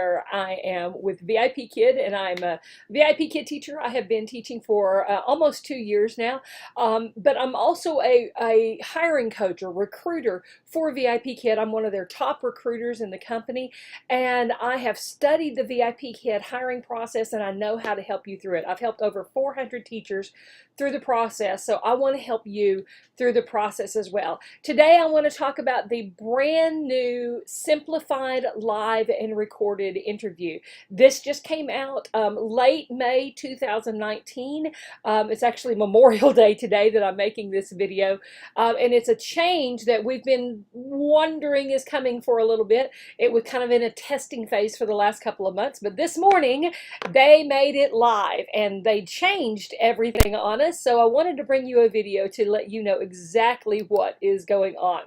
Heather. I am with VIPKid, and I'm a VIPKid teacher. I have been teaching for almost 2 years now, but I'm also a hiring coach or recruiter for VIPKid. I'm one of their top recruiters in the company, and I have studied the VIPKid hiring process, and I know how to help you through it. I've helped over 400 teachers through the process, so I want to help you through the process as well. Today I want to talk about the brand new Simplified live and recorded interview. This just came out late May 2019. It's actually Memorial Day today that I'm making this video, and it's a change that we've been wondering is coming for a little bit. It was kind of in a testing phase for the last couple of months, but this morning they made it live and they changed everything on us. So I wanted to bring you a video to let you know exactly what is going on.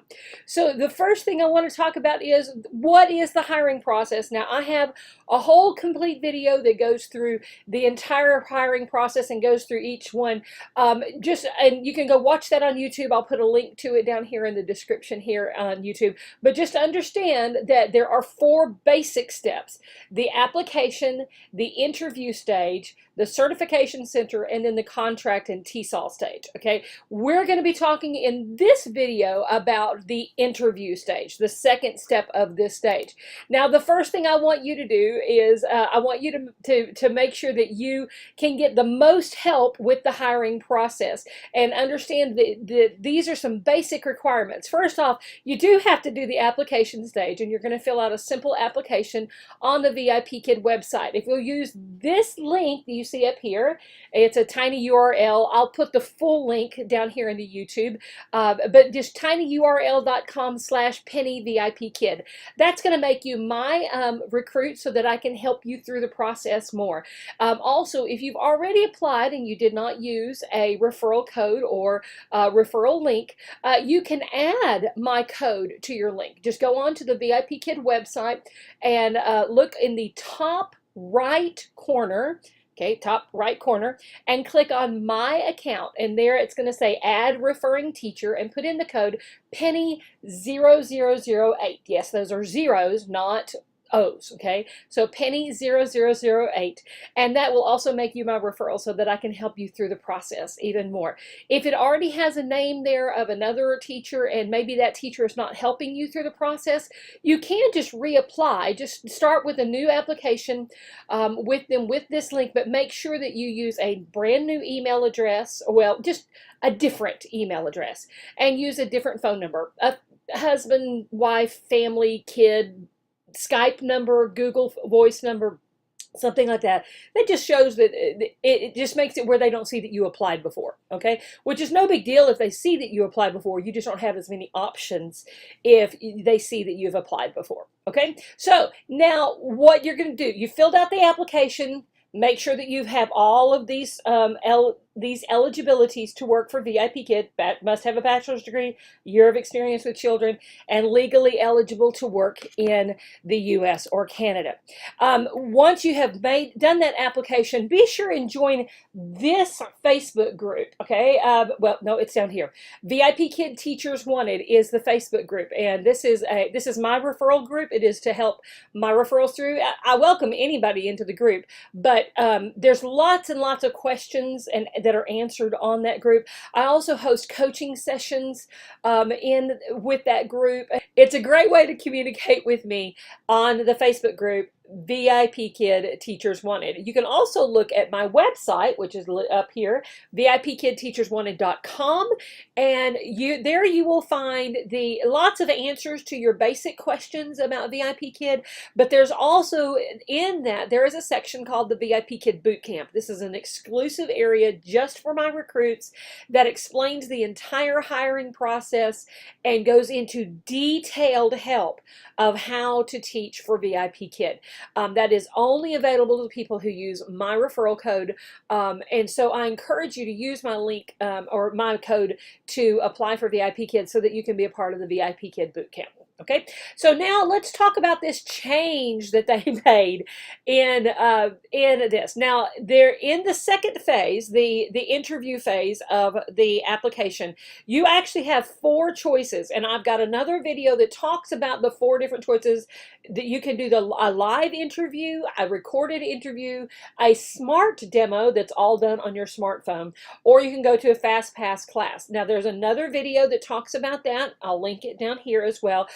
So the first thing I want to talk about is, what is the hiring process? Now, I have a whole complete video that goes through the entire hiring process and goes through each one. And you can go watch that on YouTube. I'll put a link to it down here in the description here on YouTube. But just understand that there are 4 basic steps: the application, the interview stage, the certification center, and then the contract and TESOL stage. Okay, we're going to be talking in this video about the interview stage, the second step of this stage. Now, the first thing I want you to do is I want you to make sure that you can get the most help with the hiring process and understand that these are some basic requirements. First off, you do have to do the application stage, and you're going to fill out a simple application on the VIPKid website. If you'll use this link that you see up here, it's a tiny URL. I'll put the full link down here in the YouTube, but just tinyurl.com/PennyVIPKid. That's going to make you my recruit so that I can help you through the process more. Also, if you've already applied and you did not use a referral code or referral link, you can add my code to your link. Just go on to the VIPKid website and look in the top right corner. Okay, top right corner, and click on my account, and there it's going to say add referring teacher, and put in the code Penny0008. Yes, those are zeros, not O's, okay? So Penny0008, and that will also make you my referral so that I can help you through the process even more. If it already has a name there of another teacher and maybe that teacher is not helping you through the process, you can just reapply. Just start with a new application with them with this link, but make sure that you use a brand new email address, well, just a different email address, and use a different phone number, a husband, wife, family, kid, Skype number, Google voice number, something like that. That just shows that it just makes it where they don't see that you applied before, okay? Which is no big deal if they see that you applied before. You just don't have as many options if they see that you've applied before, okay? So now what you're going to do, you filled out the application. Make sure that you have all of these eligibilities to work for VIPKid. Must have a bachelor's degree, year of experience with children, and legally eligible to work in the US or Canada. Once you have done that application, be sure and join this Facebook group, okay? Well, no, it's down here. VIPKid Teachers Wanted is the Facebook group, and this is my referral group. It is to help my referrals through. I welcome anybody into the group, but there's lots and lots of questions that are answered on that group. I also host coaching sessions with that group. It's a great way to communicate with me on the Facebook group, VIPKid Teachers Wanted. You can also look at my website, which is up here, VIPKidTeachersWanted.com, and there you will find lots of answers to your basic questions about VIPKid. But there's also in that there is a section called the VIPKid Bootcamp. This is an exclusive area just for my recruits that explains the entire hiring process and goes into detailed help of how to teach for VIPKid. That is only available to people who use my referral code, and so I encourage you to use my link or my code to apply for VIPKid so that you can be a part of the VIPKid Bootcamp. Okay, so now let's talk about this change that they made in this. Now they're in the second phase, the interview phase of the application. You actually have 4 choices, and I've got another video that talks about the 4 different choices that you can do: a live interview, a recorded interview, a smart demo that's all done on your smartphone, or you can go to a fast pass class. Now there's another video that talks about that. I'll link it down here as well.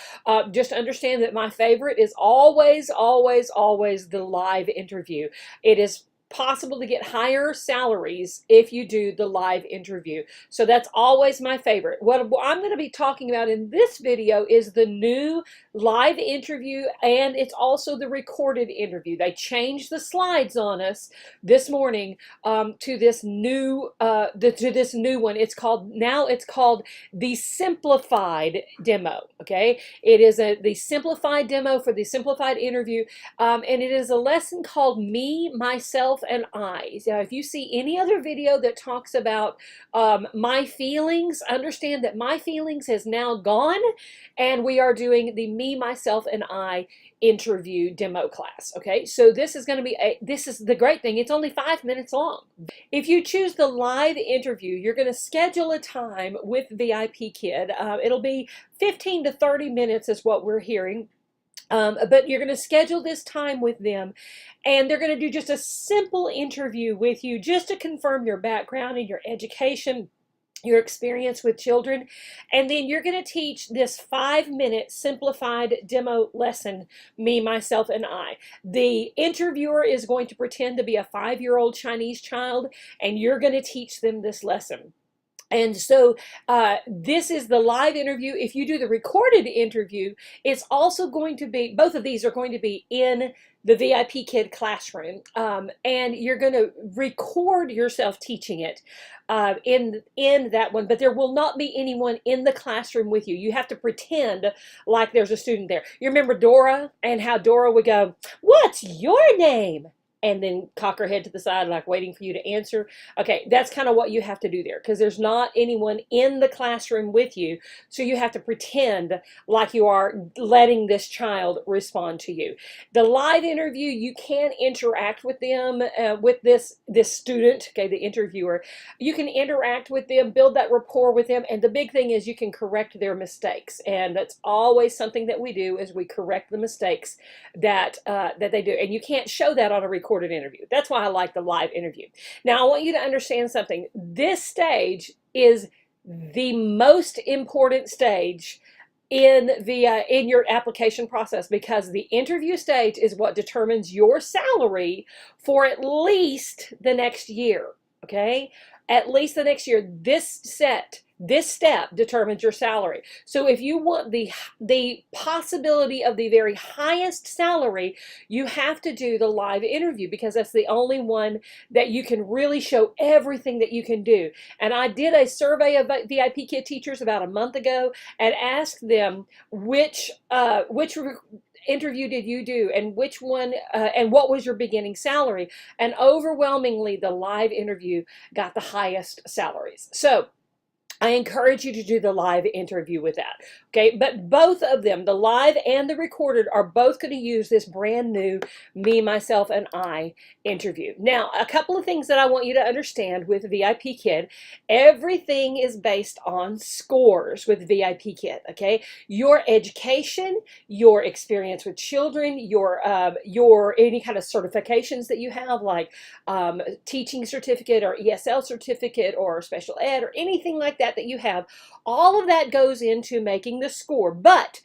Just understand that my favorite is always, always, always the live interview. It is possible to get higher salaries if you do the live interview. So that's always my favorite. What I'm going to be talking about in this video is the new live interview, and it's also the recorded interview. They changed the slides on us this morning to this new one. It's called the Simplified Demo. Okay, it is the Simplified Demo for the Simplified Interview, and it is a lesson called Me, Myself, and I. So if you see any other video that talks about my feelings, understand that my feelings has now gone, and we are doing the Me, Myself, and I interview demo class. Okay, so this is going to be this is the great thing. It's only 5 minutes long. If you choose the live interview, you're going to schedule a time with VIPKid. It'll be 15 to 30 minutes is what we're hearing. But you're going to schedule this time with them, and they're going to do just a simple interview with you just to confirm your background and your education, your experience with children, and then you're going to teach this 5-minute simplified demo lesson, Me, Myself, and I. The interviewer is going to pretend to be a 5-year-old Chinese child, and you're going to teach them this lesson. And so this is the live interview. If you do the recorded interview, it's also going to be, both of these are going to be in the VIPKid classroom, and you're going to record yourself teaching it in that one, but there will not be anyone in the classroom with you. You have to pretend like there's a student there. You remember Dora, and how Dora would go, "What's your name?" and then cock her head to the side like waiting for you to answer. Okay, that's kind of what you have to do there, because there's not anyone in the classroom with you, so you have to pretend like you are letting this child respond to you. The live interview, you can interact with them, with this student, okay, the interviewer. You can interact with them, build that rapport with them, and the big thing is you can correct their mistakes, and that's always something that we do, is we correct the mistakes that they do, and you can't show that on a recorded interview. That's why I like the live interview. Now I want you to understand something. This stage is the most important stage in your application process, because the interview stage is what determines your salary for at least the next year. Okay, at least the next year. This step determines your salary. So if you want the possibility of the very highest salary, you have to do the live interview, because that's the only one that you can really show everything that you can do. And I did a survey of VIPKid teachers about a month ago and asked them which interview did you do, and which one, and what was your beginning salary, and overwhelmingly the live interview got the highest salaries. So I encourage you to do the live interview with that. Okay, but both of them, the live and the recorded, are both going to use this brand new Me, Myself, and I interview. Now, a couple of things that I want you to understand with VIPKid: everything is based on scores with VIPKid. Okay, your education, your experience with children, your any kind of certifications that you have, like teaching certificate or ESL certificate or special ed or anything like that you have, all of that goes into making the score, but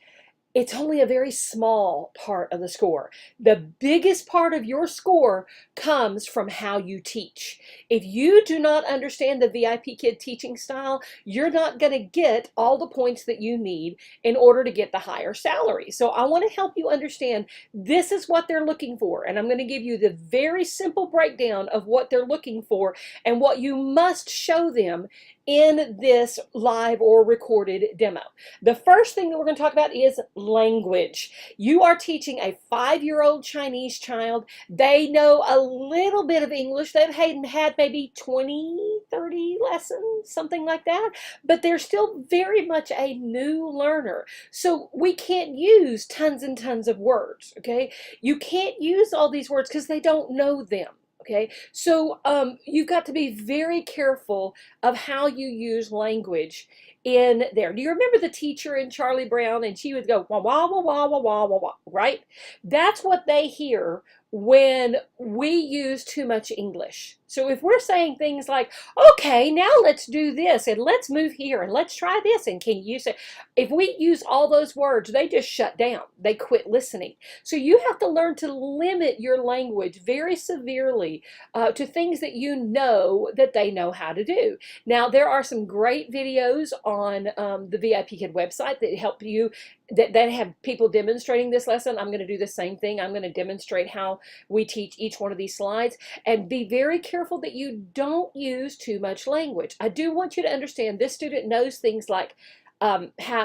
it's only a very small part of the score. The biggest part of your score comes from how you teach. If you do not understand the VIPKid teaching style, you're not going to get all the points that you need in order to get the higher salary. So I want to help you understand this is what they're looking for, and I'm going to give you the very simple breakdown of what they're looking for and what you must show them in this live or recorded demo. The first thing that we're going to talk about is language. You are teaching a 5-year-old Chinese child. They know a little bit of English. They've had maybe 20 30 lessons, something like that. But they're still very much a new learner. So we can't use tons and tons of words, okay? You can't use all these words because they don't know them. Okay, so you've got to be very careful of how you use language in there. Do you remember the teacher in Charlie Brown? And she would go wah wah wah wah wah wah wah wah, right? That's what they hear when we use too much English. So if we're saying things like, okay, now let's do this and let's move here and let's try this and can you say, if we use all those words, they just shut down. They quit listening. So you have to learn to limit your language very severely to things that you know that they know how to do. Now, there are some great videos on the VIPKid website that help you, that have people demonstrating this lesson. I'm going to do the same thing. I'm going to demonstrate how we teach each one of these slides, and be very careful that you don't use too much language. I do want you to understand this student knows things like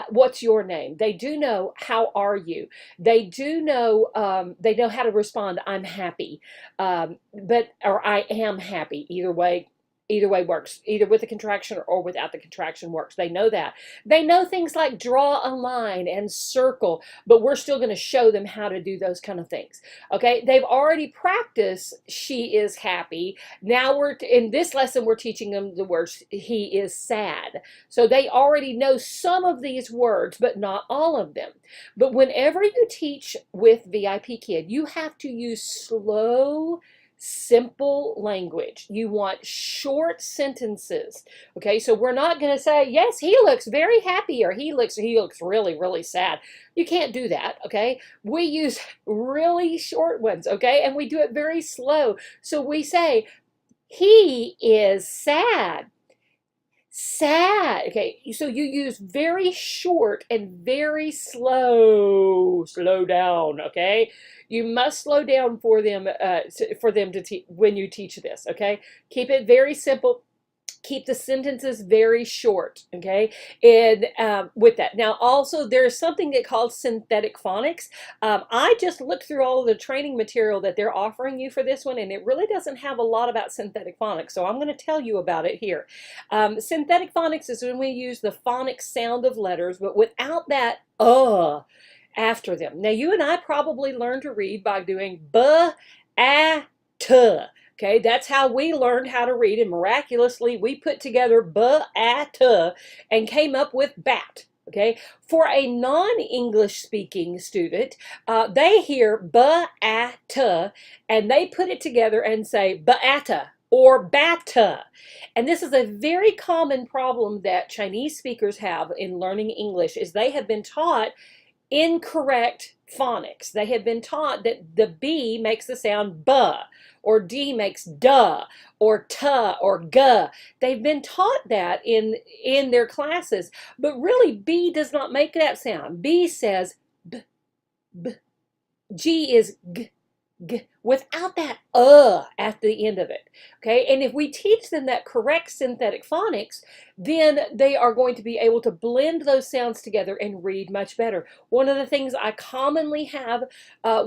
what's your name? They do know how are you? They do know they know how to respond I'm happy, or I am happy. Either way works. Either with the contraction or without the contraction works. They know that. They know things like draw a line and circle, but we're still going to show them how to do those kind of things. Okay, they've already practiced she is happy. Now in this lesson, we're teaching them the words he is sad. So they already know some of these words, but not all of them. But whenever you teach with VIPKid, you have to use slow, simple language. You want short sentences. Okay, so we're not going to say, yes, he looks very happy, or he looks really, really sad. You can't do that, okay? We use really short ones, okay? And we do it very slow. So we say, he is sad. Sad. Okay, so you use very short and very slow down. Okay, you must slow down for them to when you teach this. Okay, keep it very simple. Keep the sentences very short, okay? And with that. Now, also, there's something that called synthetic phonics. I just looked through all of the training material that they're offering you for this one, and it really doesn't have a lot about synthetic phonics, so I'm going to tell you about it here. Synthetic phonics is when we use the phonics sound of letters, but without that after them. Now, you and I probably learned to read by doing b-a-t. Okay, that's how we learned how to read, and miraculously we put together b-a-t and came up with bat. Okay, for a non-English speaking student, they hear b-a-t and they put it together and say ba-ata or bata. And this is a very common problem that Chinese speakers have in learning English, is they have been taught incorrect phonics. They have been taught that the B makes the sound buh, or D makes duh, or tuh, or guh. They've been taught that in their classes, but really B does not make that sound. B says b, b. G is g, g, without that at the end of it. Okay, and if we teach them that correct synthetic phonics, then they are going to be able to blend those sounds together and read much better. One of the things I commonly have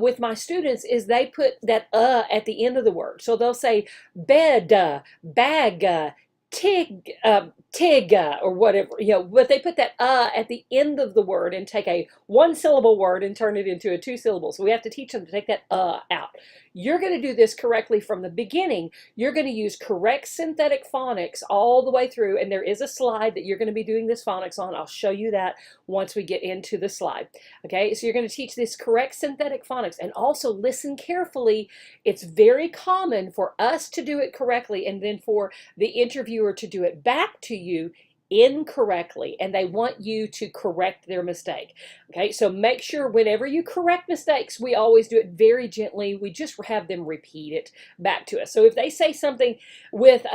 with my students is they put that at the end of the word. So they'll say bed, bag, tig, or whatever, but they put that at the end of the word and take a one-syllable word and turn it into a two-syllable. So we have to teach them to take that out. You're going to do this correctly from the beginning. You're going to use correct synthetic phonics all the way through, and there is a slide that you're going to be doing this phonics on. I'll show you that once we get into the slide. Okay, so you're going to teach this correct synthetic phonics, and also listen carefully. It's very common for us to do it correctly and then for the interviewer to do it back to you incorrectly, and they want you to correct their mistake. Okay, so make sure whenever you correct mistakes, we always do it very gently. We just have them repeat it back to us. So if they say something with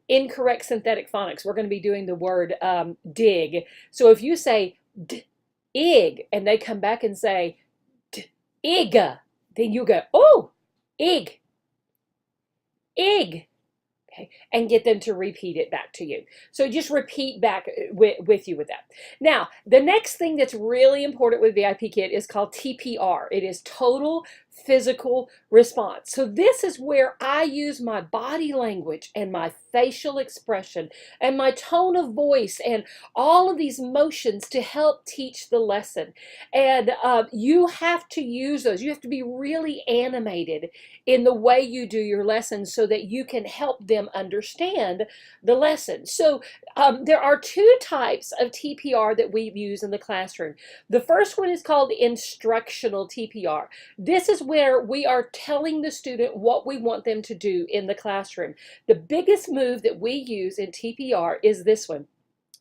incorrect synthetic phonics, we're going to be doing the word dig. So if you say ig and they come back and say iga, then you go, oh, ig, ig. Okay, and get them to repeat it back to you. So just repeat back with you with that. Now, the next thing that's really important with VIPKid is called TPR. It is total physical response. So this is where I use my body language and my facial expression and my tone of voice and all of these motions to help teach the lesson. And you have to use those. You have to be really animated in the way you do your lessons so that you can help them understand the lesson. So there are two types of TPR that we use in the classroom. The first one is called instructional TPR. This is where we are telling the student what we want them to do in the classroom. The biggest move that we use in TPR is this one.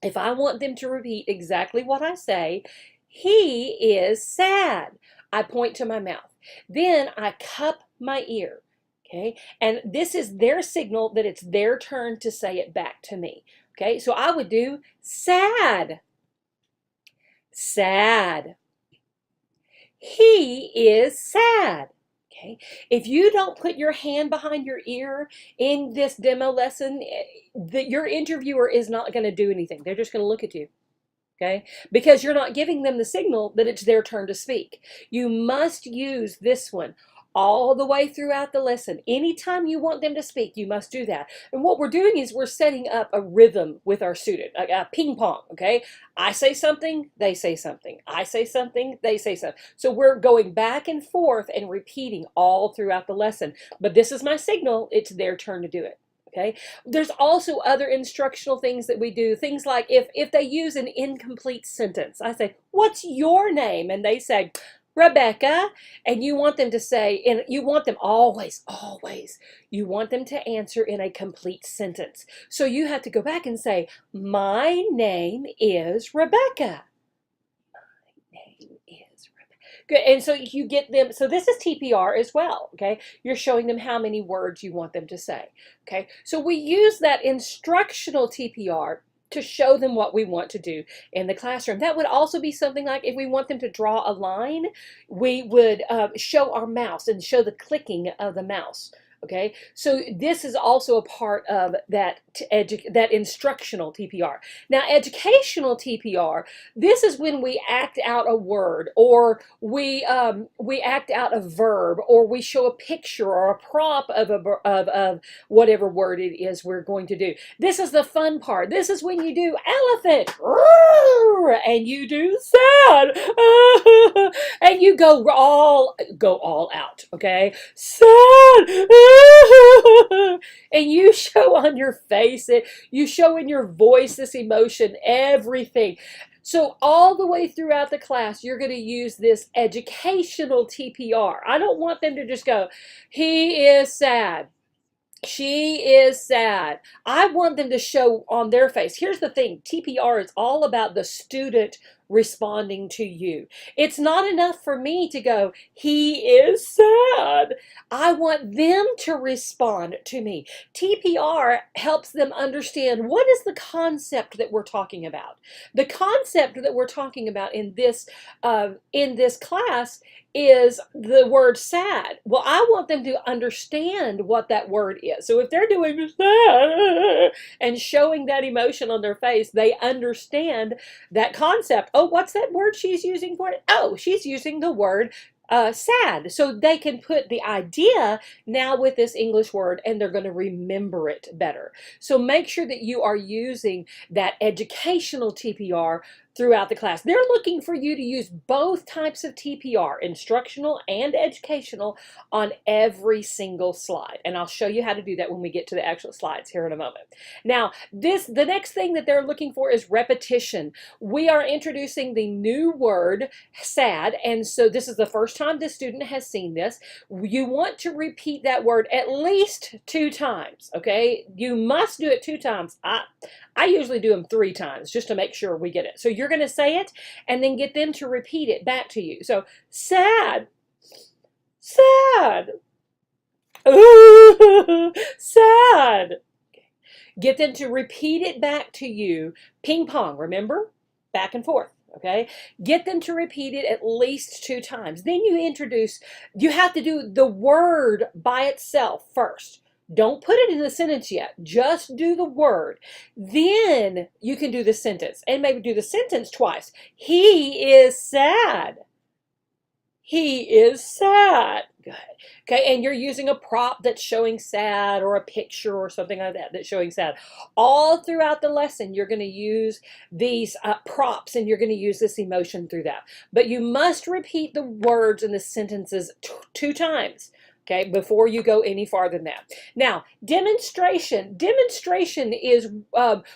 If I want them to repeat exactly what I say, he is sad. I point to my mouth. Then I cup my ear. Okay, and this is their signal that it's their turn to say it back to me. Okay, so I would do sad. Sad. He is sad. Okay, if you don't put your hand behind your ear in this demo lesson, your interviewer is not going to do anything. They're just going to look at you. Okay, because you're not giving them the signal that it's their turn to speak. You must use this one all the way throughout the lesson. Anytime you want them to speak, you must do that. And what we're doing is we're setting up a rhythm with our student, a ping pong, okay? I say something, they say something. I say something, they say something. So we're going back and forth and repeating all throughout the lesson. But this is my signal, it's their turn to do it. Okay. There's also other instructional things that we do. Things like if they use an incomplete sentence, I say, "What's your name?" And they say, "Rebecca," and you want them to say, and you want them always, you want them to answer in a complete sentence. So you have to go back and say, "My name is Rebecca." My name is Rebecca. Good, and so you get them, so this is TPR as well, okay? You're showing them how many words you want them to say, okay? So we use that instructional TPR to show them what we want to do in the classroom. That would also be something like if we want them to draw a line, we would show our mouse and show the clicking of the mouse. Okay, so this is also a part of that instructional TPR. Now, educational TPR, this is when we act out a word, or we act out a verb, or we show a picture or a prop of whatever word it is we're going to do. This is the fun part. This is when you do elephant, and you do sad, and you go all out. Okay, sad. And you show on your face, you show in your voice this emotion, everything. So all the way throughout the class, you're going to use this educational TPR. I don't want them to just go, "He is sad. She is sad." I want them to show on their face. Here's the thing, TPR is all about the student responding to you. It's not enough for me to go, "He is sad." I want them to respond to me. TPR helps them understand what is the concept that we're talking about. The concept that we're talking about in this class is the word sad. Well, I want them to understand what that word is. So if they're doing sad and showing that emotion on their face, they understand that concept. Oh, what's that word she's using for it? Oh, she's using the word sad. So they can put the idea now with this English word, and they're going to remember it better. So make sure that you are using that educational TPR throughout the class. They're looking for you to use both types of TPR, instructional and educational, on every single slide. And I'll show you how to do that when we get to the actual slides here in a moment. Now, the next thing that they're looking for is repetition. We are introducing the new word, sad, and so this is the first time the student has seen this. You want to repeat that word at least 2 times, okay? You must do it 2 times. I usually do them 3 times just to make sure we get it. So you're going to say it and then get them to repeat it back to you. So sad, sad, ooh, sad. Get them to repeat it back to you. Ping pong, remember? Back and forth. Okay, get them to repeat it at least 2 times. Then you have to do the word by itself first. Don't put it in the sentence yet. Just do the word. Then you can do the sentence, and maybe do the sentence twice. He is sad. He is sad. Good. Okay, and you're using a prop that's showing sad or a picture or something like that that's showing sad. All throughout the lesson, you're going to use these props and you're going to use this emotion through that. But you must repeat the words and the sentences two times. Okay, before you go any farther than that. Now, demonstration. Demonstration is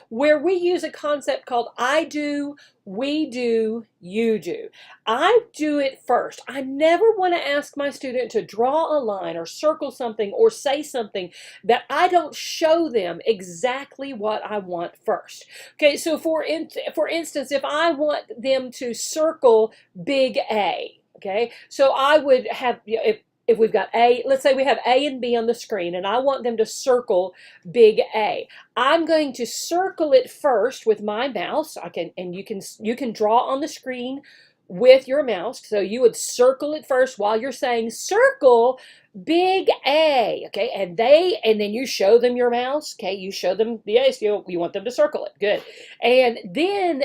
where we use a concept called I do, we do, you do. I do it first. I never want to ask my student to draw a line or circle something or say something that I don't show them exactly what I want first. Okay, so for instance, if I want them to circle big A, okay, so I would have, if we've got A, let's say we have A and B on the screen, and I want them to circle big A. I'm going to circle it first with my mouse. And you can draw on the screen with your mouse. So you would circle it first while you're saying circle big A, okay? And then you show them your mouse, okay? You show them the A, so you want them to circle it. Good. And then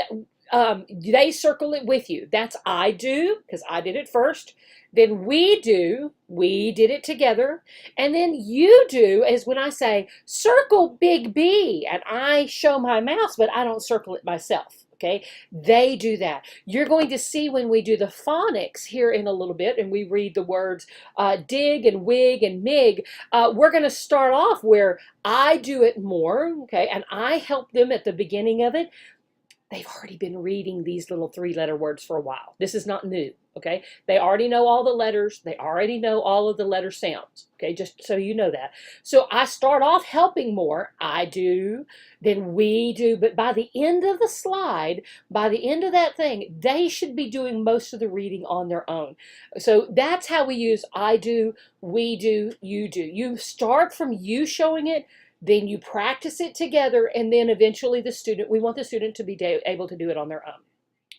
they circle it with you. That's I do, because I did it first. Then we do, we did it together. And then you do is when I say circle big B, and I show my mouse, but I don't circle it myself. Okay, they do that. You're going to see when we do the phonics here in a little bit, and we read the words dig and wig and mig, we're going to start off where I do it more, okay, and I help them at the beginning of it. They've already been reading these little three-letter words for a while. This is not new, okay? They already know all the letters. They already know all of the letter sounds, okay? Just so you know that. So I start off helping more. I do, then we do. But by the end of the slide, by the end of that thing, they should be doing most of the reading on their own. So that's how we use I do, we do, you do. You start from you showing it, then you practice it together, and then eventually we want the student to be able to do it on their own.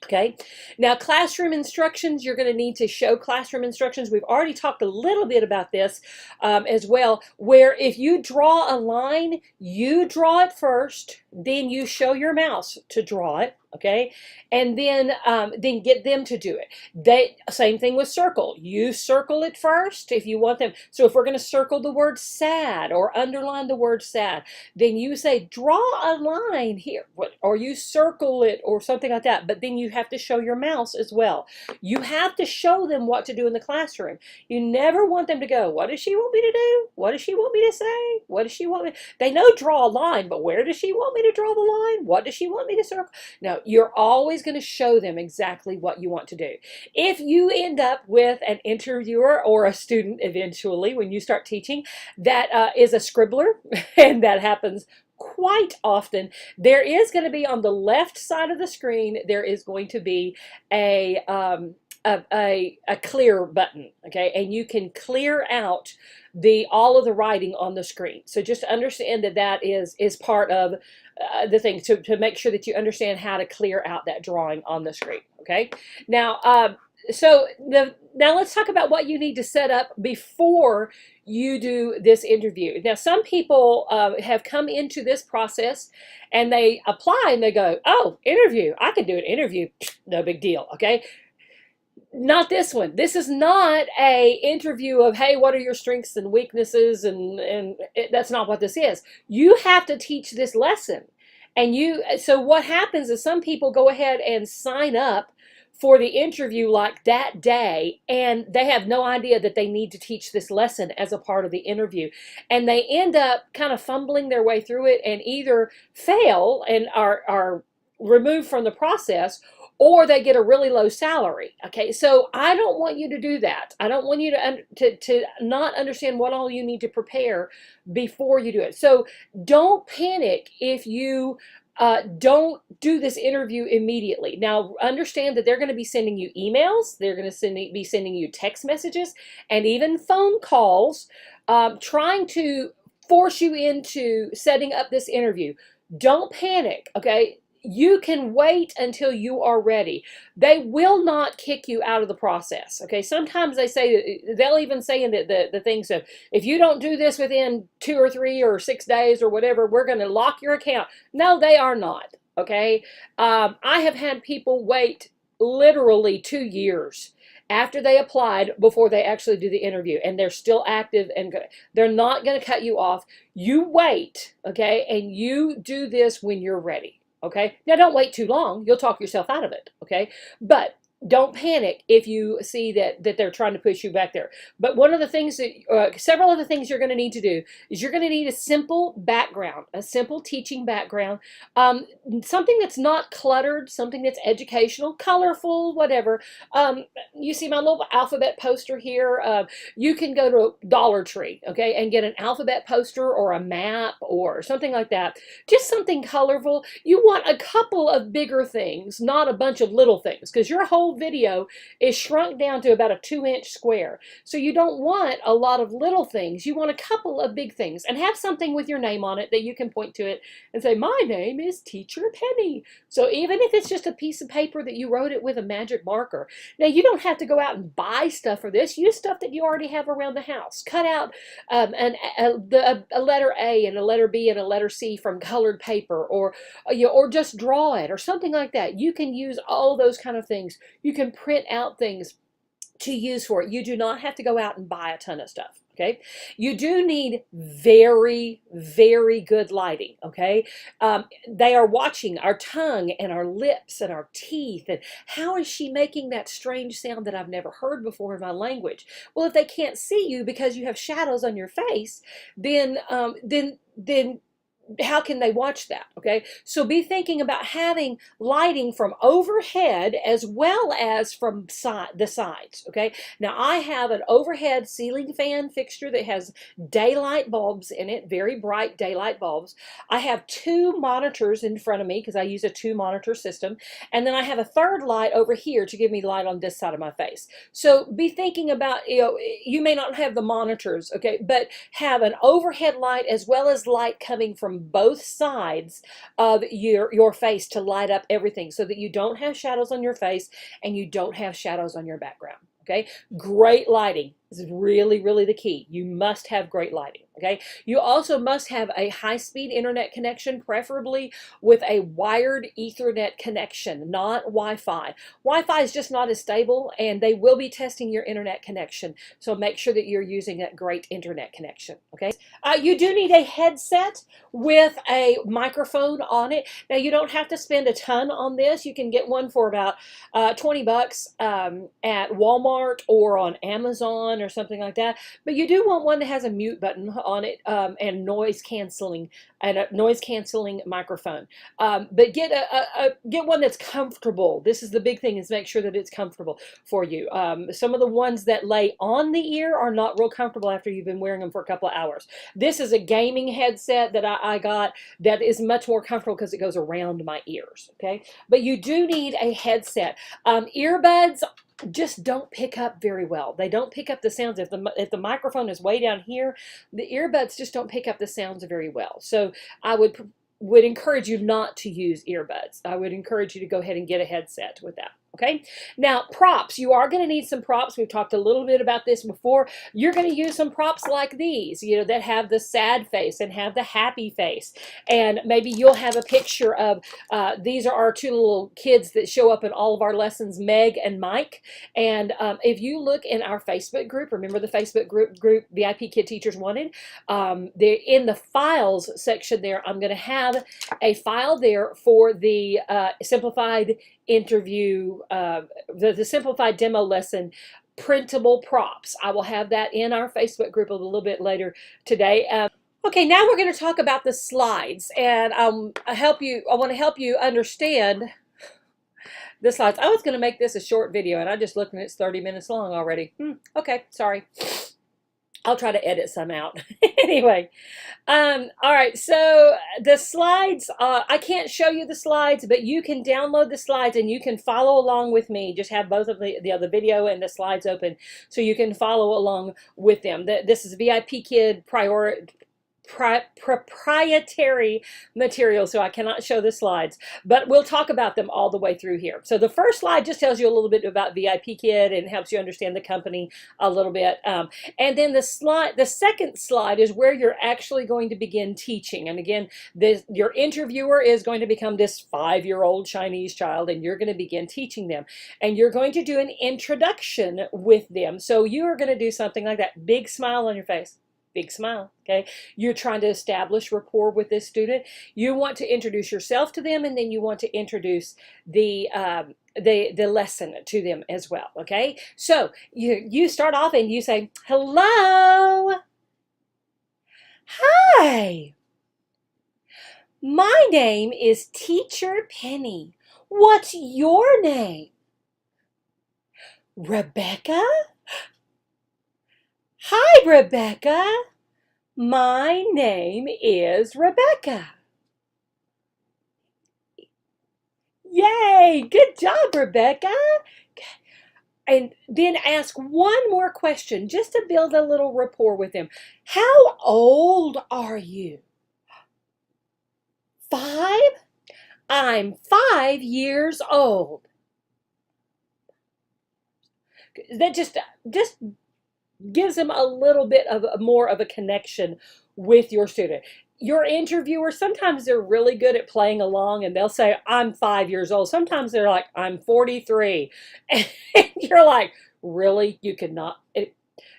Okay, now classroom instructions, you're going to need to show classroom instructions. We've already talked a little bit about this as well, where if you draw a line, you draw it first, then you show your mouse to draw it, okay, and then get them to do it. Same thing with circle. You circle it first if you want them. So if we're going to circle the word sad or underline the word sad, then you say draw a line here, or you circle it or something like that, but then you have to show your mouse as well. You have to show them what to do in the classroom. You never want them to go, what does she want me to do? What does she want me to say? What does she want me? They know draw a line, but where does she want me to draw the line? What does she want me to circle? No, you're always going to show them exactly what you want to do. If you end up with an interviewer or a student eventually when you start teaching that is a scribbler, and that happens quite often, there is going to be on the left side of the screen, there is going to be a clear button, okay, and you can clear out all of the writing on the screen. So just understand that that is part of the thing to make sure that you understand how to clear out that drawing on the screen. Okay, now now let's talk about what you need to set up before you do this interview. Now, some people have come into this process and they apply and they go, oh, interview, I can do an interview, no big deal, okay? Not this one. This is not a interview of, hey, what are your strengths and weaknesses, and that's not what this is. You have to teach this lesson. And so what happens is some people go ahead and sign up for the interview like that day, and they have no idea that they need to teach this lesson as a part of the interview. And they end up kind of fumbling their way through it and either fail and are removed from the process, or they get a really low salary. Okay, so I don't want you to do that. I don't want you to not understand what all you need to prepare before you do it. So don't panic if you don't do this interview immediately. Now, understand that they're going to be sending you emails, they're going to be sending you text messages, and even phone calls, trying to force you into setting up this interview. Don't panic, okay? You can wait until you are ready. They will not kick you out of the process. Okay, sometimes they'll even say in the things of, if you don't do this within 2 or 3 or 6 days or whatever, we're going to lock your account. No, they are not. Okay, I have had people wait literally 2 years after they applied before they actually do the interview, and they're still active and good. They're not going to cut you off. You wait, okay, and you do this when you're ready, okay? Now, don't wait too long. You'll talk yourself out of it, okay? But don't panic if you see that they're trying to push you back there. But one of the things that, several of the things you're going to need to do is you're going to need a simple background, a simple teaching background, something that's not cluttered, something that's educational, colorful, whatever. You see my little alphabet poster here. You can go to Dollar Tree, okay, and get an alphabet poster or a map or something like that. Just something colorful. You want a couple of bigger things, not a bunch of little things, because your whole video is shrunk down to about a 2-inch square. So you don't want a lot of little things. You want a couple of big things, and have something with your name on it that you can point to it and say, my name is Teacher Penny. So even if it's just a piece of paper that you wrote it with a magic marker. Now, you don't have to go out and buy stuff for this. Use stuff that you already have around the house. Cut out a letter A and a letter B and a letter C from colored paper, or just draw it or something like that. You can use all those kind of things. You can print out things to use for it. You do not have to go out and buy a ton of stuff. Okay, you do need very, very good lighting. Okay, they are watching our tongue and our lips and our teeth, and how is she making that strange sound that I've never heard before in my language? Well, if they can't see you because you have shadows on your face, then how can they watch that? Okay, so be thinking about having lighting from overhead as well as from the sides. Okay, now I have an overhead ceiling fan fixture that has daylight bulbs in it, very bright daylight bulbs. I have 2 monitors in front of me because I use a 2-monitor system, and then I have a third light over here to give me light on this side of my face. So be thinking about, you may not have the monitors, okay, but have an overhead light as well as light coming from both sides of your face to light up everything, so that you don't have shadows on your face and you don't have shadows on your background. Okay, great lighting is really, really the key. You must have great lighting. Okay, you also must have a high-speed internet connection, preferably with a wired Ethernet connection, not Wi-Fi. Wi-Fi is just not as stable, and they will be testing your internet connection, so make sure that you're using a great internet connection. Okay, you do need a headset with a microphone on it. Now, you don't have to spend a ton on this. You can get one for about 20 bucks at Walmart or on Amazon or something like that, but you do want one that has a mute button on it, and noise canceling microphone. But get one that's comfortable. This is the big thing, is make sure that it's comfortable for you. Some of the ones that lay on the ear are not real comfortable after you've been wearing them for a couple of hours. This is a gaming headset that I got that is much more comfortable because it goes around my ears. Okay, but you do need a headset. Earbuds just don't pick up very well. They don't pick up the sounds. If the microphone is way down here, the earbuds just don't pick up the sounds very well. So I would encourage you not to use earbuds. I would encourage you to go ahead and get a headset with that. Okay, now props. You are going to need some props. We've talked a little bit about this before. You're going to use some props like these, that have the sad face and have the happy face. And maybe you'll have a picture of, these are our 2 little kids that show up in all of our lessons, Meg and Mike. And if you look in our Facebook group, remember the Facebook group VIPKid Teachers Wanted, they're in the files section there. I'm going to have a file there for the simplified interview, the simplified demo lesson printable props. I will have that in our Facebook group a little bit later today. Okay, now we're going to talk about the slides, and I want to help you understand the slides. I was going to make this a short video, and I just looked and it's 30 minutes long already. Okay, sorry. I'll try to edit some out. Anyway, all right, so the slides, I can't show you the slides, but you can download the slides and you can follow along with me. Just have both of the video and the slides open so you can follow along with them. This is VIPKid proprietary material, so I cannot show the slides, but we'll talk about them all the way through here. So the first slide just tells you a little bit about VIPKid and helps you understand the company a little bit. And then the second slide is where you're actually going to begin teaching. And again, your interviewer is going to become this 5-year-old Chinese child, and you're going to begin teaching them. And you're going to do an introduction with them. So you are going to do something like that. Big smile on your face. Big smile, okay? You're trying to establish rapport with this student. You want to introduce yourself to them, and then you want to introduce the lesson to them as well, okay? So you start off and you say, hello, hi, my name is Teacher Penny. What's your name? Rebecca? Hi, Rebecca. My name is Rebecca. Yay, good job, Rebecca. And then ask one more question just to build a little rapport with them. How old are you? 5? I'm 5 years old. That just gives them a little bit of more of a connection with your student. Your interviewer, sometimes they're really good at playing along, and they'll say, I'm 5 years old. Sometimes they're like, I'm 43. And you're like, really? You could not?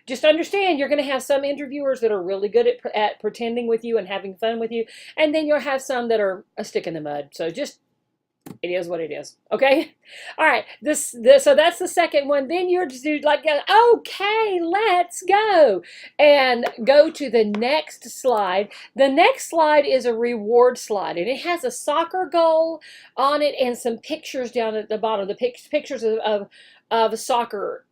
Just understand, you're going to have some interviewers that are really good at pretending with you and having fun with you, and then you'll have some that are a stick in the mud. So just, it is what it is, okay? All right, so that's the second one. Then you're just like, okay, let's go. And go to the next slide. The next slide is a reward slide, and it has a soccer goal on it and some pictures down at the bottom, the pictures of soccer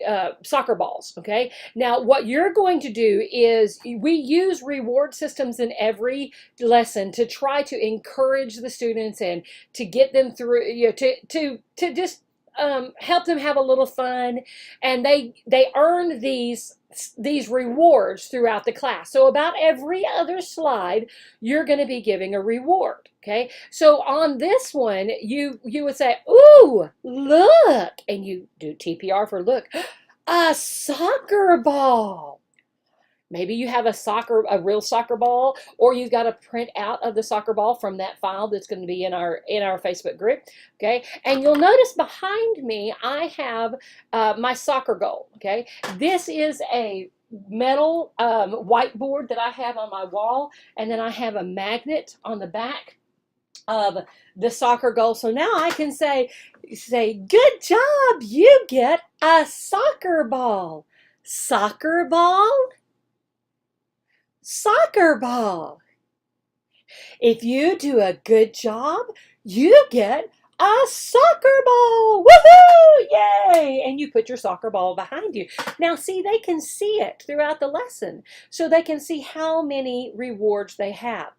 balls, okay? Now, what you're going to do is, we use reward systems in every lesson to try to encourage the students and to get them through, to just help them have a little fun, and they earn these rewards throughout the class. So about every other slide, you're going to be giving a reward. Okay, so on this one, you would say, ooh, look, and you do TPR for look, a soccer ball. Maybe you have a real soccer ball, or you've got a print out of the soccer ball from that file that's going to be in our Facebook group. Okay, and you'll notice behind me, I have my soccer goal. Okay, this is a metal whiteboard that I have on my wall, and then I have a magnet on the back of the soccer goal. So now I can say, good job, you get a soccer ball. Soccer ball? Soccer ball. If you do a good job, you get a soccer ball. Woohoo! Yay! And you put your soccer ball behind you. Now, see, they can see it throughout the lesson, so they can see how many rewards they have.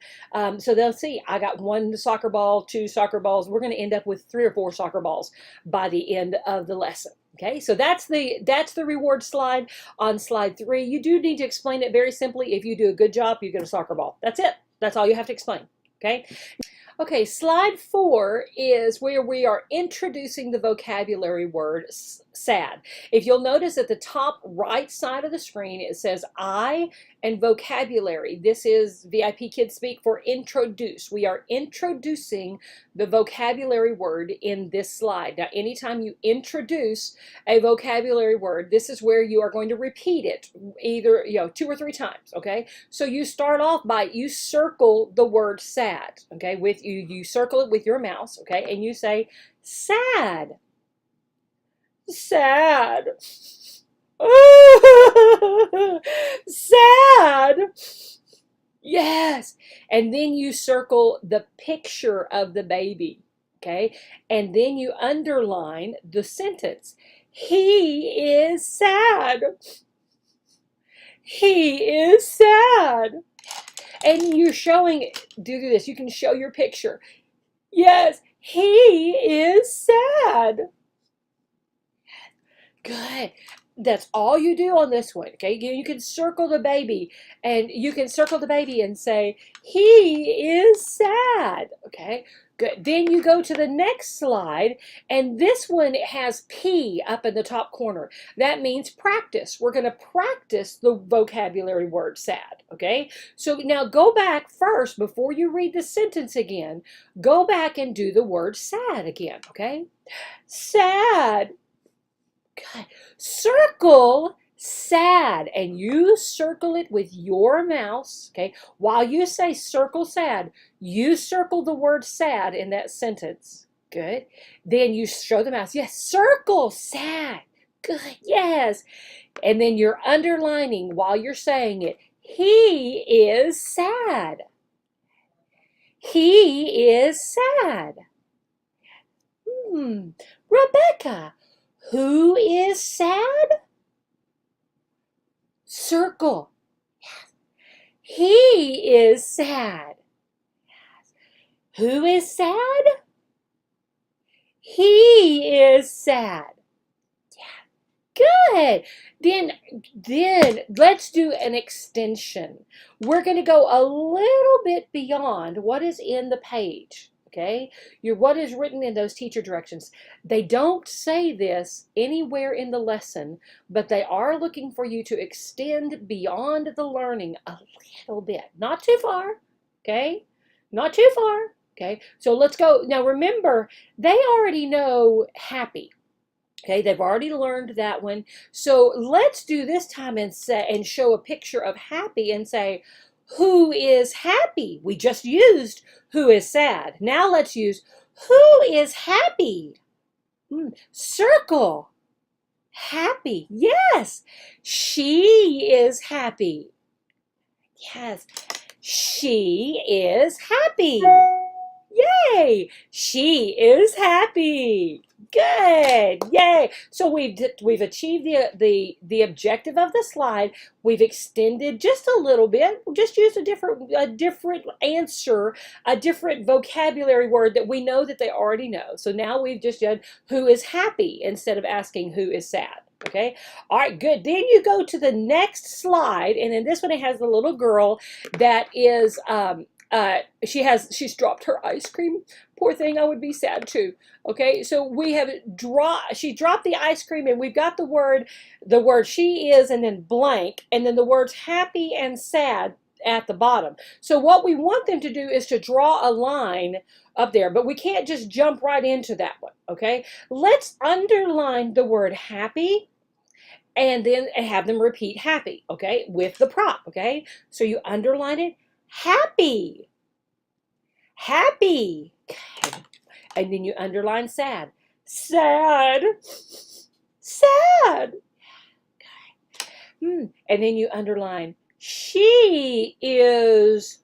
So they'll see, I got 1 soccer ball, 2 soccer balls. We're going to end up with 3 or 4 soccer balls by the end of the lesson. Okay, so that's the reward slide. On slide 3, you do need to explain it very simply. If you do a good job, you get a soccer ball. That's it. That's all you have to explain. Okay. Okay, slide 4 is where we are introducing the vocabulary word sad. If you'll notice at the top right side of the screen, it says I and vocabulary. This is VIPKid speak for introduce. We are introducing the vocabulary word in this slide. Now, anytime you introduce a vocabulary word, this is where you are going to repeat it either 2 or 3 times, okay? So you start off by, you circle the word sad, okay? You circle it with your mouse, okay? And you say sad. Sad. Sad. Yes. And then you circle the picture of the baby, okay? And then you underline the sentence. He is sad. He is sad. And you're showing, do this, you can show your picture. Yes, he is sad. Good. That's all you do on this one, okay? You can circle the baby, and you can circle the baby and say, he is sad, okay? Good. Then you go to the next slide, and this one has P up in the top corner. That means practice. We're going to practice the vocabulary word sad, okay? So now go back first, before you read the sentence again, go back and do the word sad again, okay? Sad. God. Circle sad, and you circle it with your mouse, okay? While you say circle sad, you circle the word sad in that sentence. Good. Then you show the mouse, yes, circle sad. Good, yes. And then you're underlining while you're saying it. He is sad. He is sad. Rebecca, who is sad? Circle. Yes. He is sad. Yes. Who is sad? He is sad. Yeah. Good. Then let's do an extension. We're going to go a little bit beyond what is in the page. Okay, what is written in those teacher directions. They don't say this anywhere in the lesson, but they are looking for you to extend beyond the learning a little bit. Not too far, okay? Not too far, okay? So let's go. Now remember, they already know happy. Okay, they've already learned that one. So let's do this time and show a picture of happy and say, who is happy? We just used who is sad. Now let's use who is happy. Circle. Happy. Yes. She is happy. Yes. She is happy. Yay. She is happy. Good. Yay. So we've achieved the objective of the slide. We've extended just a little bit. Just used a different answer, a different vocabulary word that we know that they already know. So now we've just done who is happy instead of asking who is sad. Okay. All right, good. Then you go to the next slide, and in this one it has the little girl that is she's dropped her ice cream. Poor thing, I would be sad too. Okay, so she dropped the ice cream, and we've got the word she is, and then blank, and then the words happy and sad at the bottom. So what we want them to do is to draw a line up there, but we can't just jump right into that one, okay? Let's underline the word happy, and then have them repeat happy, okay, with the prop, okay? So you underline it, happy. Happy. Okay. And then you underline sad. Sad. Sad. Okay. And then you underline she is.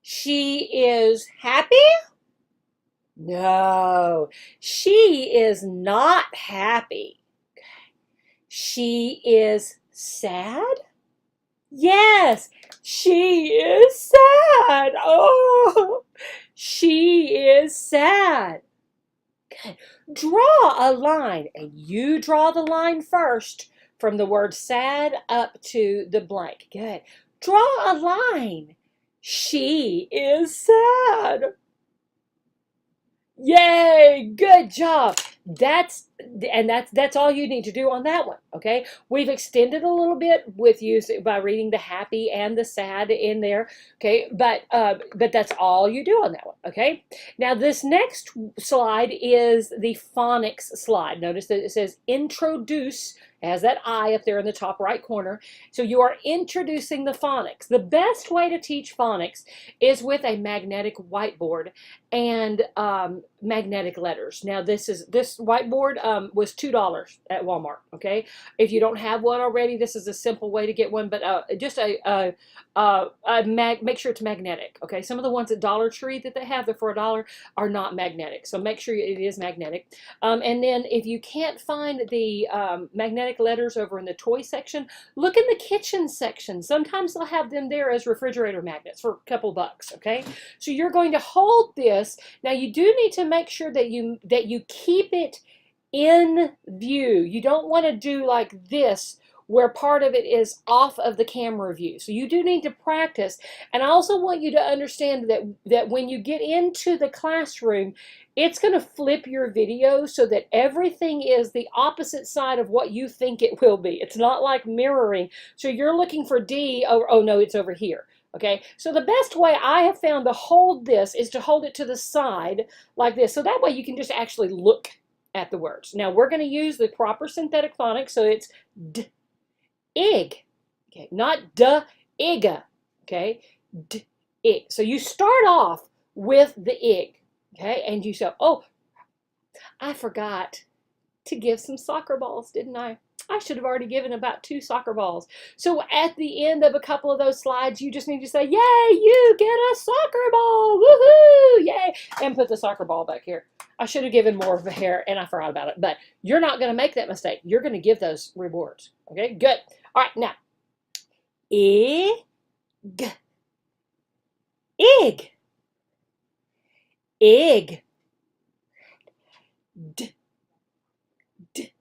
She is happy? No. She is not happy. Okay. She is sad? Yes, she is sad. Oh, she is sad. Good. Draw a line, and you draw the line first from the word sad up to the blank. Good. Draw a line. She is sad. Yay, good job. That's all you need to do on that one, okay? We've extended a little bit by reading the happy and the sad in there, okay? But that's all you do on that one, okay? Now this next slide is the phonics slide. Notice that it says introduce. It has that I up there in the top right corner. So you are introducing the phonics. The best way to teach phonics is with a magnetic whiteboard and magnetic letters. Now this whiteboard was $2 at Walmart, okay? If you don't have one already, this is a simple way to get one, but just make sure it's magnetic, okay? Some of the ones at Dollar Tree that they have, they're for $1, are not magnetic, so make sure it is magnetic. And then if you can't find the magnetic letters over in the toy section, look in the kitchen section. Sometimes they'll have them there as refrigerator magnets for a couple bucks, okay? So you're going to hold this. Now you do need to make sure that you keep it in view. You don't want to do like this where part of it is off of the camera view. So you do need to practice. And I also want you to understand that when you get into the classroom, it's going to flip your video so that everything is the opposite side of what you think it will be. It's not like mirroring. So you're looking for D, oh no, it's over here. Okay, so the best way I have found to hold this is to hold it to the side like this. So that way you can just actually look at the words. Now we're going to use the proper synthetic phonics, so it's D, ig, okay, not duh, iga, okay, D, ig. So you start off with the ig, okay, and you say, oh, I forgot to give some soccer balls, didn't I? I should have already given about 2 soccer balls. So at the end of a couple of those slides, you just need to say, yay, you get a soccer ball, woohoo, yay, and put the soccer ball back here. I should have given more of a hair, and I forgot about it, but you're not going to make that mistake. You're going to give those rewards, okay? Good. All right, now, ig, ig, ig, d, d,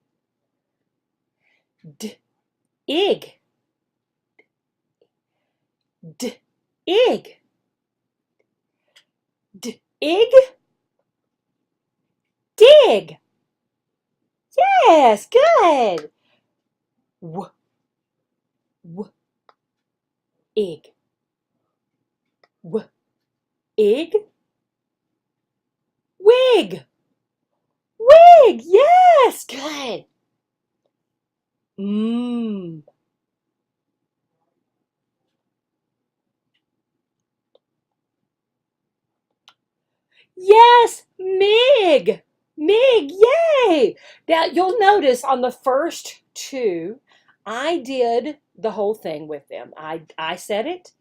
d, ig, d, ig, d, ig, dig. Yes, good. W, w, ig, w, ig, wig, wig. Yes, good. Mmm. Yes, Mig. Mig, yay! Now you'll notice on the first 2, I did the whole thing with them. I said it.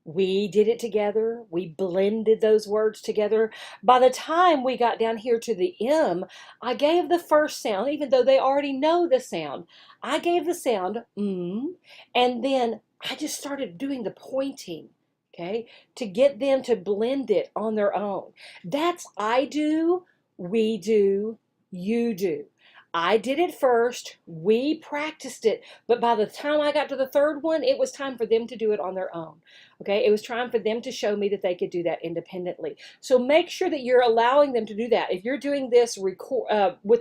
We did it together. We blended those words together. By the time we got down here to the M, I gave the first sound, even though they already know the sound. I gave the sound, and then I just started doing the pointing, okay, to get them to blend it on their own. That's I do, we do, you do. I did it first, we practiced it, but by the time I got to the 3rd one, it was time for them to do it on their own. Okay, it was time for them to show me that they could do that independently. So make sure that you're allowing them to do that. If you're doing this with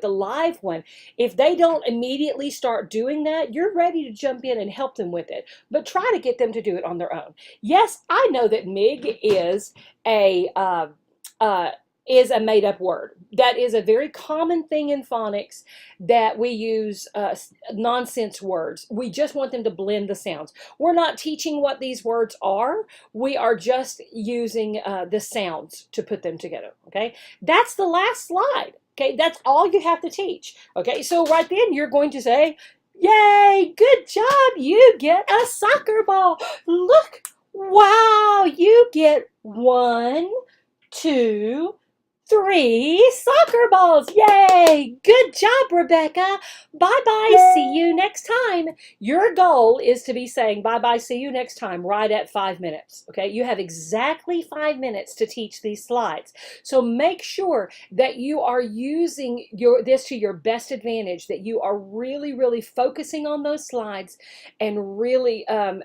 the live one, if they don't immediately start doing that, you're ready to jump in and help them with it. But try to get them to do it on their own. Yes, I know that MIG is a made-up word. That is a very common thing in phonics that we use nonsense words. We just want them to blend the sounds. We're not teaching what these words are. We are just using the sounds to put them together, okay? That's the last slide, okay? That's all you have to teach, okay? So right then you're going to say, yay, good job, you get a soccer ball. Look, wow, you get 1, 2, 3 soccer balls. Yay! Good job, Rebecca. Bye-bye. See you next time. Your goal is to be saying bye-bye, see you next time right at 5 minutes. Okay? You have exactly 5 minutes to teach these slides. So make sure that you are using this to your best advantage, that you are really, really focusing on those slides and really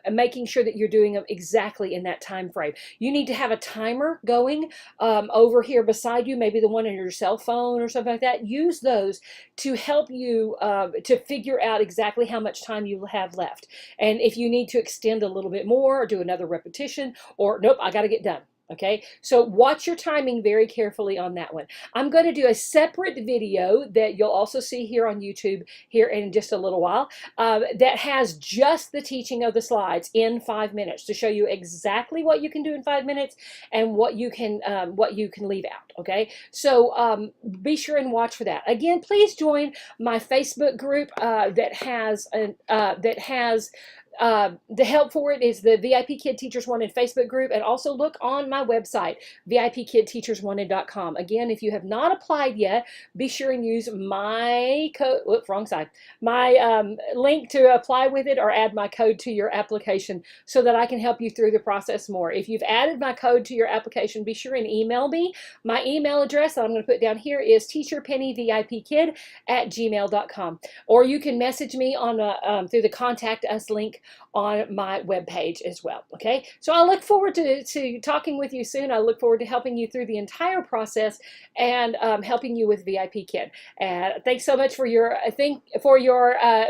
making sure that you're doing them exactly in that time frame. You need to have a timer going over here beside you, maybe the one on your cell phone or something like that. Use those to help you to figure out exactly how much time you have left. And if you need to extend a little bit more or do another repetition, or nope, I got to get done. Okay, so watch your timing very carefully on that one. I'm going to do a separate video that you'll also see here on YouTube here in just a little while that has just the teaching of the slides in 5 minutes to show you exactly what you can do in 5 minutes and what you can leave out. Okay, so be sure and watch for that. Again, please join my Facebook group that has the help for it is the VIP Kid Teachers Wanted Facebook group, and also look on my website, VIPKidTeachersWanted.com. Again, if you have not applied yet, be sure and use my code, whoops, wrong side, my link to apply with it, or add my code to your application so that I can help you through the process more. If you've added my code to your application, be sure and email me. My email address that I'm going to put down here is teacherpennyvipkid@gmail.com, or you can message me on through the Contact Us link on my webpage as well. Okay, so I look forward to talking with you soon. I look forward to helping you through the entire process and helping you with VIPKid. And thanks so much for your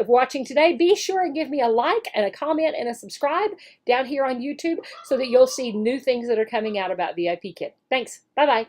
watching today. Be sure and give me a like and a comment and a subscribe down here on YouTube so that you'll see new things that are coming out about VIPKid. Thanks. Bye bye.